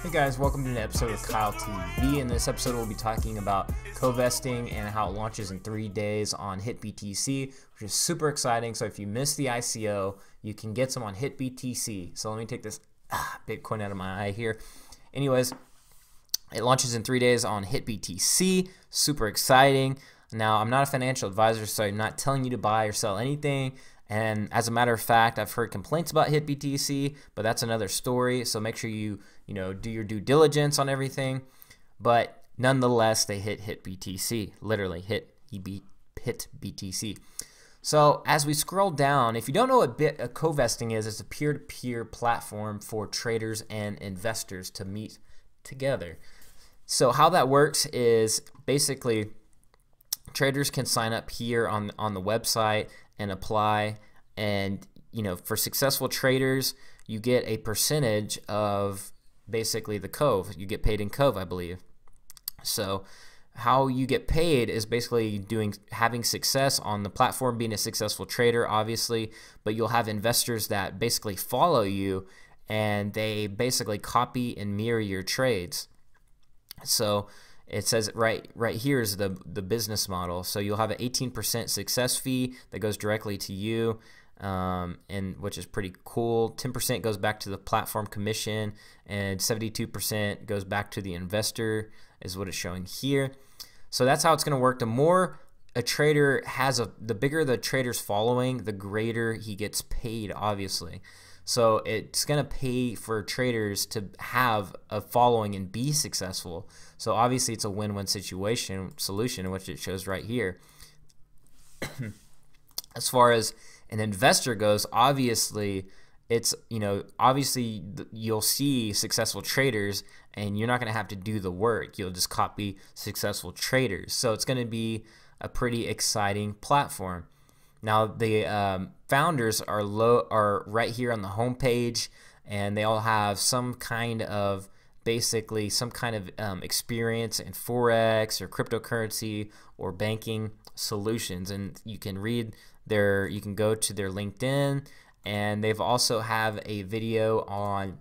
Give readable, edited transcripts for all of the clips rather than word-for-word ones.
Hey guys, welcome to an episode of Kyle TV. In this episode, we'll be talking about Covesting and how it launches in 3 days on Hitbtc, which is super exciting. So if you missed the ICO, you can get some on Hitbtc. So let me take this Bitcoin out of my eye here. Anyways, it launches in 3 days on Hitbtc. Super exciting. Now, I'm not a financial advisor, so I'm not telling you to buy or sell anything. And as a matter of fact, I've heard complaints about Hitbtc, but that's another story. So make sure you do your due diligence on everything. But nonetheless, they hit Hitbtc, literally hit Hitbtc. So as we scroll down, if you don't know what Covesting is, it's a peer-to-peer platform for traders and investors to meet together. So how that works is basically traders can sign up here on the website and apply, and for successful traders you get a percentage of basically the Cove. You get paid in Cove, I believe. So how you get paid is basically having success on the platform, being a successful trader obviously, but you'll have investors that basically follow you and they basically copy and mirror your trades. So it says right here is the business model. So you'll have an 18% success fee that goes directly to you, and which is pretty cool. 10% goes back to the platform commission, and 72% goes back to the investor, is what it's showing here. So that's how it's going to work. The more a trader has, the bigger the trader's following, the greater he gets paid, obviously. So it's going to pay for traders to have a following and be successful. So obviously it's a win-win solution, which it shows right here. As far as an investor goes, obviously it's, obviously you'll see successful traders and you're not going to have to do the work. You'll just copy successful traders. So it's going to be a pretty exciting platform. Now the founders are right here on the home page, and they all have some kind of experience in Forex or cryptocurrency or banking solutions. And you can go to their LinkedIn, and they've also have a video on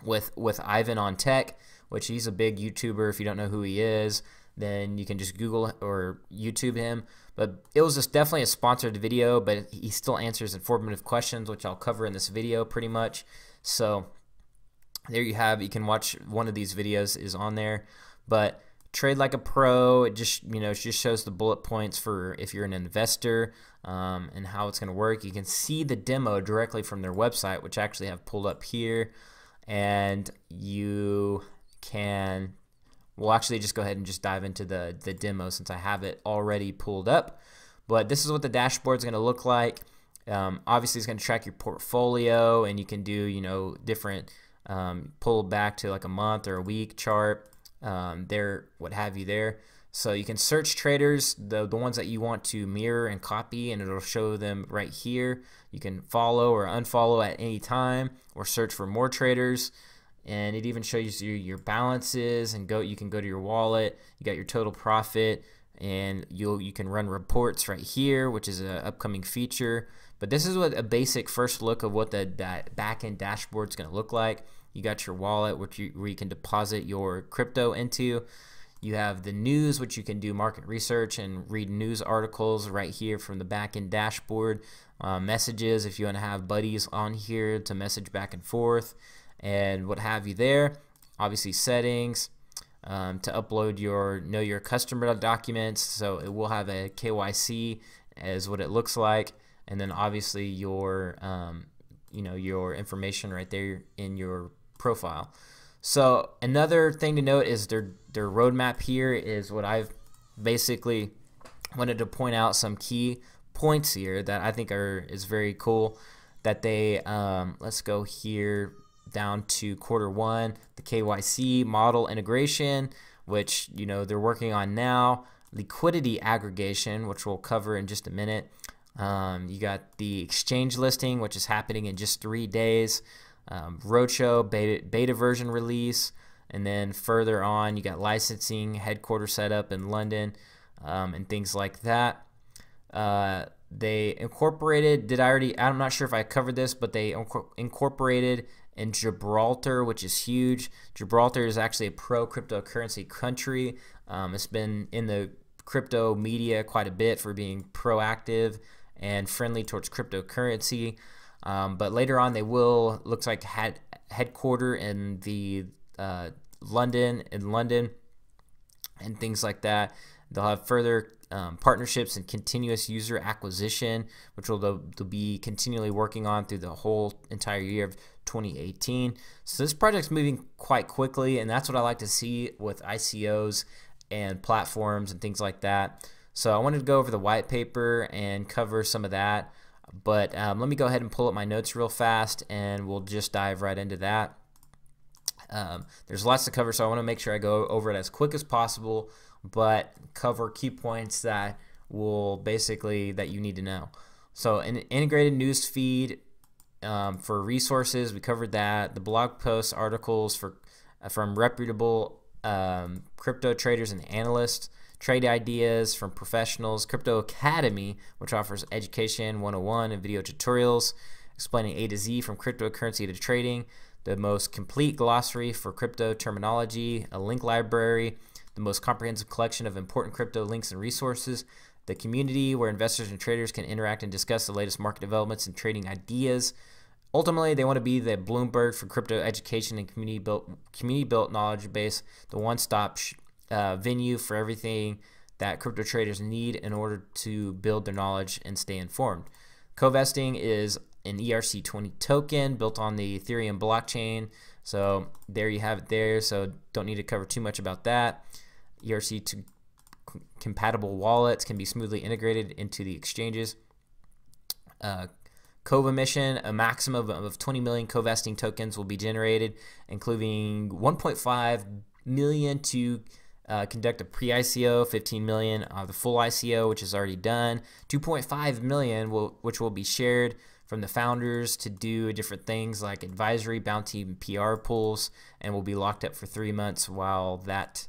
with Ivan on Tech, which he's a big YouTuber. If you don't know who he is, then you can just Google or YouTube him. But it was just definitely a sponsored video, but he still answers informative questions, which I'll cover in this video pretty much. So there you have, you can watch one of these videos is on there. But trade like a pro, it just shows the bullet points for if you're an investor, and how it's going to work. You can see the demo directly from their website, which I actually have pulled up here, and you can. We'll actually just go ahead and just dive into the demo since I have it already pulled up. But this is what the dashboard is going to look like. Obviously, it's going to track your portfolio, and you can do different pull back to like a month or a week chart, what have you there. So you can search traders, the ones that you want to mirror and copy, and it'll show them right here. You can follow or unfollow at any time, or search for more traders. And it even shows you your balances, and you can go to your wallet. You got your total profit, and you can run reports right here, which is an upcoming feature. But this is what a basic first look of what the back-end dashboard is going to look like. You got your wallet, where you can deposit your crypto into. You have the news, which you can do market research and read news articles right here from the back-end dashboard. Messages, if you want to have buddies on here to message back and forth, and what have you there. Obviously settings, to upload your know your customer documents, so it will have a KYC as what it looks like, and then obviously your your information right there in your profile. So another thing to note is their roadmap here is what I've basically wanted to point out, some key points here that I think is very cool, that they let's go here down to Q1, the KYC model integration, which they're working on now. Liquidity aggregation, which we'll cover in just a minute. You got the exchange listing, which is happening in just 3 days. Roadshow beta version release, and then further on you got licensing, headquarters setup in London, and things like that. They incorporated, I'm not sure if I covered this, but they incorporated in Gibraltar, which is huge. Gibraltar is actually a pro-cryptocurrency country. It's been in the crypto media quite a bit for being proactive and friendly towards cryptocurrency. But later on, they will, looks like, headquarter in the London, and things like that. They'll have further partnerships and continuous user acquisition, which they'll be continually working on through the whole entire year of 2018. So this project's moving quite quickly, and that's what I like to see with ICOs and platforms and things like that. So I wanted to go over the white paper and cover some of that, but let me go ahead and pull up my notes real fast, and we'll just dive right into that. There's lots to cover, so I want to make sure I go over it as quick as possible, but cover key points that will basically that you need to know. So an integrated news feed for resources, we covered that. The blog posts, articles from reputable crypto traders and analysts, trade ideas from professionals, Crypto Academy, which offers education 101 and video tutorials explaining A to Z from cryptocurrency to trading, the most complete glossary for crypto terminology, a link library, the most comprehensive collection of important crypto links and resources, the community where investors and traders can interact and discuss the latest market developments and trading ideas. Ultimately, they want to be the Bloomberg for crypto education and community-built knowledge base, the one-stop venue for everything that crypto traders need in order to build their knowledge and stay informed. Covesting is an ERC20 token built on the Ethereum blockchain. So there you have it there. So don't need to cover too much about that. ERC2 compatible wallets can be smoothly integrated into the exchanges. Cove emission, a maximum of 20 million Covesting tokens will be generated, including 1.5 million to conduct a pre-ICO, 15 million the full ICO, which is already done, 2.5 million which will be shared from the founders to do different things like advisory, bounty, and PR pools, and will be locked up for 3 months, while that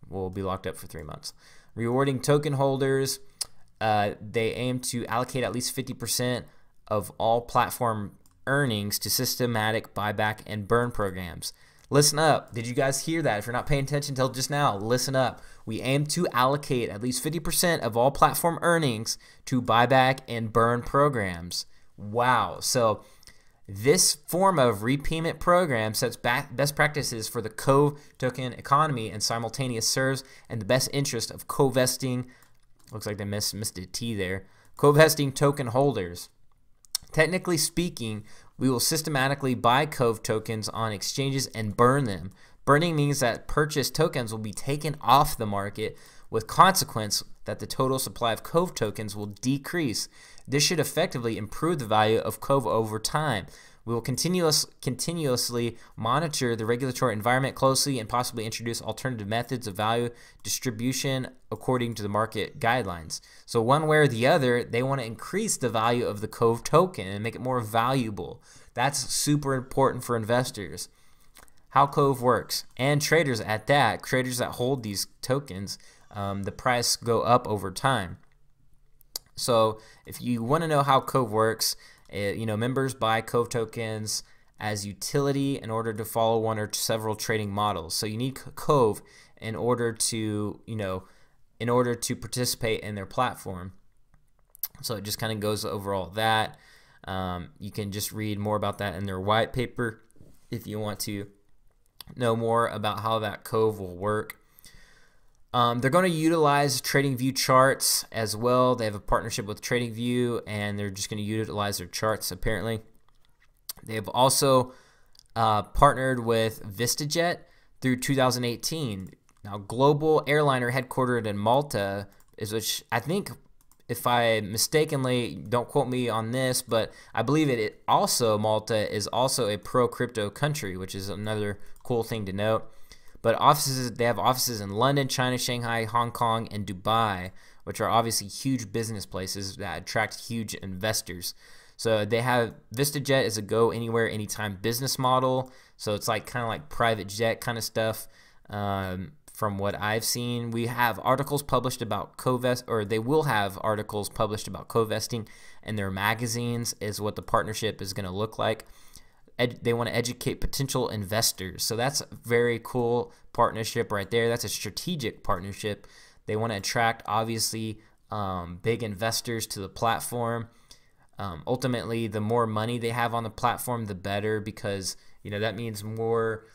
will be locked up for 3 months. Rewarding token holders, they aim to allocate at least 50% of all platform earnings to systematic buyback and burn programs. Listen up. Did you guys hear that? If you're not paying attention till just now, listen up. We aim to allocate at least 50% of all platform earnings to buyback and burn programs. Wow. So this form of repayment program sets best practices for the Cove token economy and simultaneously serves in the best interest of Covesting. Looks like they missed a T there. Covesting token holders. Technically speaking, we will systematically buy Cove tokens on exchanges and burn them. Burning means that purchased tokens will be taken off the market, with consequence that the total supply of Cove tokens will decrease. This should effectively improve the value of Cove over time. We will continuously monitor the regulatory environment closely and possibly introduce alternative methods of value distribution according to the market guidelines. So one way or the other, they want to increase the value of the Cove token and make it more valuable. That's super important for investors. How Cove works, and traders at that, traders that hold these tokens, the price go up over time. So if you want to know how Cove works, members buy Cove tokens as utility in order to follow one or several trading models. So you need Cove in order to participate in their platform. So it just kind of goes over all that. You can just read more about that in their white paper if you want to know more about how that Cove will work. They're going to utilize TradingView charts as well. They have a partnership with TradingView, and they're just going to utilize their charts apparently. They have also partnered with VistaJet through 2018. Now, global airliner headquartered in Malta, which I think, if I mistakenly, don't quote me on this, but I believe Malta is also a pro-crypto country, which is another cool thing to note. But they have offices in London, China, Shanghai, Hong Kong, and Dubai, which are obviously huge business places that attract huge investors. So they have VistaJet is a go anywhere, anytime business model. So it's like kind of like private jet kind of stuff. From what I've seen, we have articles published about they will have articles published about Covesting in their magazines, is what the partnership is going to look like. they want to educate potential investors. So that's a very cool partnership right there. That's a strategic partnership. They want to attract, obviously, big investors to the platform. Ultimately, the more money they have on the platform, the better, because that means more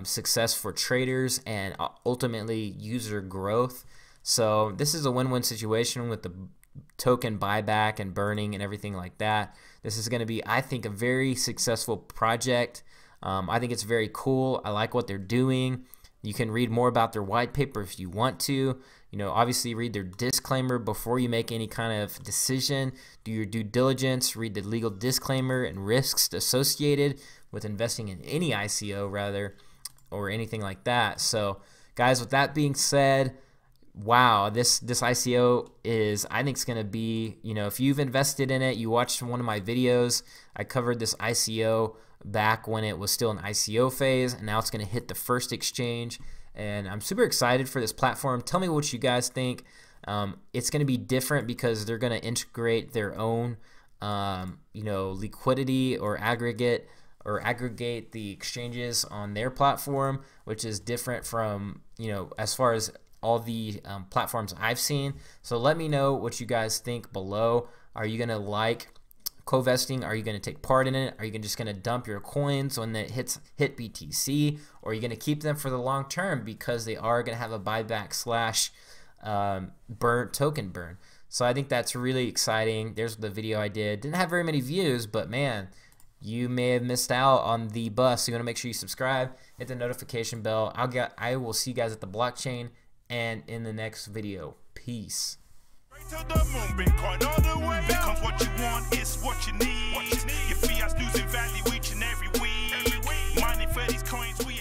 success for traders and ultimately user growth. So this is a win-win situation with the token buyback and burning and everything like that. This is going to be, I think, a very successful project. I think it's very cool. I like what they're doing. You can read more about their white paper if you want to. Obviously read their disclaimer before you make any kind of decision. Do your due diligence, read the legal disclaimer and risks associated with investing in any ICO rather, or anything like that. So guys, with that being said, wow, this ICO is, I think it's going to be, if you've invested in it, you watched one of my videos, I covered this ICO back when it was still an ICO phase, and now it's going to hit the first exchange, and I'm super excited for this platform. Tell me what you guys think. It's going to be different because they're going to integrate their own, liquidity or aggregate the exchanges on their platform, which is different from, as far as all the platforms I've seen. So let me know what you guys think below. Are you going to like Covesting? Are you going to take part in it? Are you just going to dump your coins when it hits Hitbtc? Or are you going to keep them for the long term because they are going to have a buyback / token burn? So I think that's really exciting. There's the video I did. Didn't have very many views, but man, you may have missed out on the bus. So you want to make sure you subscribe, hit the notification bell. I will see you guys at the blockchain and in the next video. Peace. To the moon, Bitcoin all the way up. Becomes what you want, it's what you need. Your fiat's losing value each and every week. Mining for these coins, we